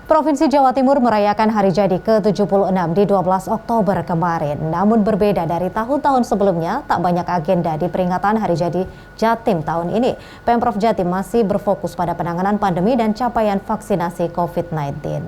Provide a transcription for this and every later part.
Provinsi Jawa Timur merayakan hari jadi ke-76 di 12 Oktober kemarin. Namun berbeda dari tahun-tahun sebelumnya, tak banyak agenda di peringatan hari jadi Jatim tahun ini. Pemprov Jatim masih berfokus pada penanganan pandemi dan capaian vaksinasi COVID-19.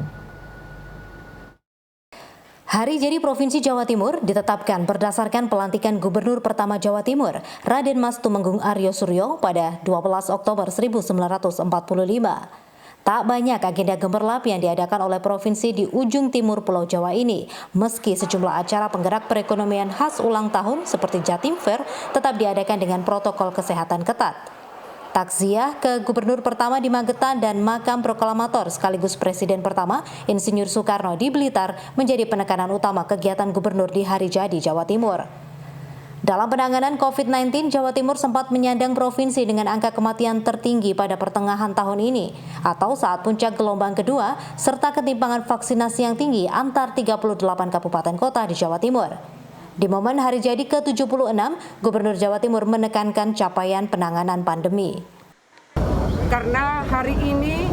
Hari jadi Provinsi Jawa Timur ditetapkan berdasarkan pelantikan Gubernur pertama Jawa Timur, Raden Mas Tumenggung Aryo Suryo pada 12 Oktober 1945. Tak banyak agenda gemerlap yang diadakan oleh provinsi di ujung timur Pulau Jawa ini, meski sejumlah acara penggerak perekonomian khas ulang tahun seperti Jatim Fair tetap diadakan dengan protokol kesehatan ketat. Takziah ke Gubernur pertama di Magetan dan makam proklamator sekaligus Presiden pertama, Insinyur Soekarno di Blitar menjadi penekanan utama kegiatan Gubernur di hari jadi Jawa Timur. Dalam penanganan COVID-19, Jawa Timur sempat menyandang provinsi dengan angka kematian tertinggi pada pertengahan tahun ini, atau saat puncak gelombang kedua, serta ketimpangan vaksinasi yang tinggi antar 38 kabupaten kota di Jawa Timur. Di momen hari jadi ke-76, Gubernur Jawa Timur menekankan capaian penanganan pandemi. Karena hari ini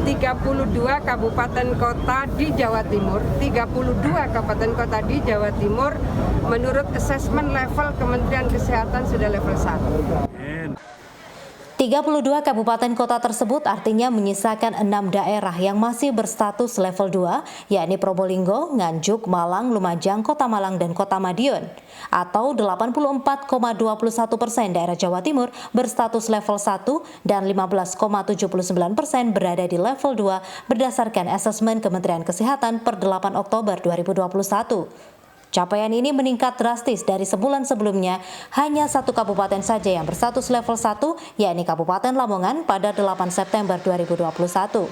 32 kabupaten kota di Jawa Timur, 32 kabupaten kota di Jawa Timur menurut asesmen level Kementerian Kesehatan sudah level 1. 32 kabupaten kota tersebut artinya menyisakan 6 daerah yang masih berstatus level 2, yakni Probolinggo, Nganjuk, Malang, Lumajang, Kota Malang, dan Kota Madiun. Atau 84,21% daerah Jawa Timur berstatus level 1 dan 15,79% berada di level 2 berdasarkan asesmen Kementerian Kesehatan per 8 Oktober 2021. Capaian ini meningkat drastis dari sebulan sebelumnya, hanya satu kabupaten saja yang berstatus level 1, yakni Kabupaten Lamongan pada 8 September 2021.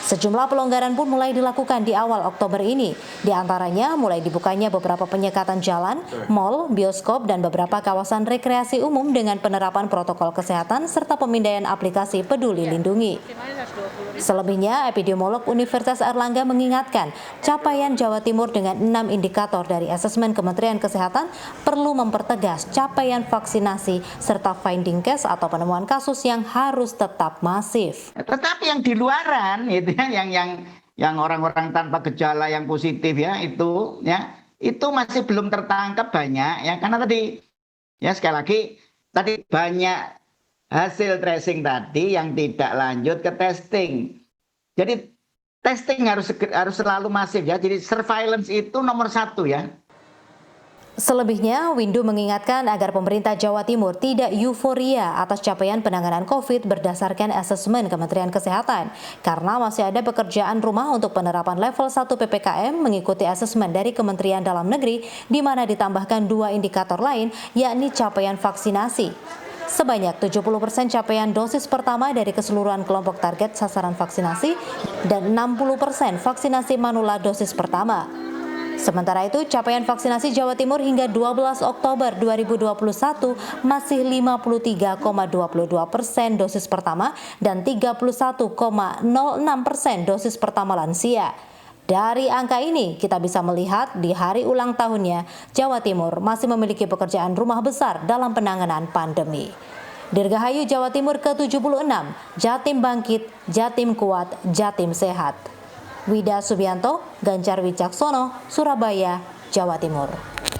Sejumlah pelonggaran pun mulai dilakukan di awal Oktober ini, di antaranya mulai dibukanya beberapa penyekatan jalan, mal, bioskop, dan beberapa kawasan rekreasi umum dengan penerapan protokol kesehatan serta pemindaian aplikasi Peduli Lindungi. Selebihnya, epidemiolog Universitas Airlangga mengingatkan capaian Jawa Timur dengan 6 indikator dari asesmen Kementerian Kesehatan perlu mempertegas capaian vaksinasi serta finding case atau penemuan kasus yang harus tetap masif. Tetapi yang di luaran gitu ya, yang orang-orang tanpa gejala yang positif ya itu masih belum tertangkap banyak ya, karena tadi ya sekali lagi tadi banyak hasil tracing tadi yang tidak lanjut ke testing. Jadi testing harus selalu masif ya. Jadi surveillance itu nomor 1 ya. Selebihnya, Windu mengingatkan agar pemerintah Jawa Timur tidak euforia atas capaian penanganan COVID berdasarkan asesmen Kementerian Kesehatan, karena masih ada pekerjaan rumah untuk penerapan level 1 PPKM mengikuti asesmen dari Kementerian Dalam Negeri, di mana ditambahkan 2 indikator lain, yakni capaian vaksinasi. Sebanyak 70% capaian dosis pertama dari keseluruhan kelompok target sasaran vaksinasi dan 60% vaksinasi manula dosis pertama. Sementara itu, capaian vaksinasi Jawa Timur hingga 12 Oktober 2021 masih 53,22% dosis pertama dan 31,06% dosis pertama lansia. Dari angka ini, kita bisa melihat di hari ulang tahunnya, Jawa Timur masih memiliki pekerjaan rumah besar dalam penanganan pandemi. Dirgahayu Jawa Timur ke-76, Jatim bangkit, Jatim kuat, Jatim sehat. Wida Subianto, Ganjar Wicaksono, Surabaya, Jawa Timur.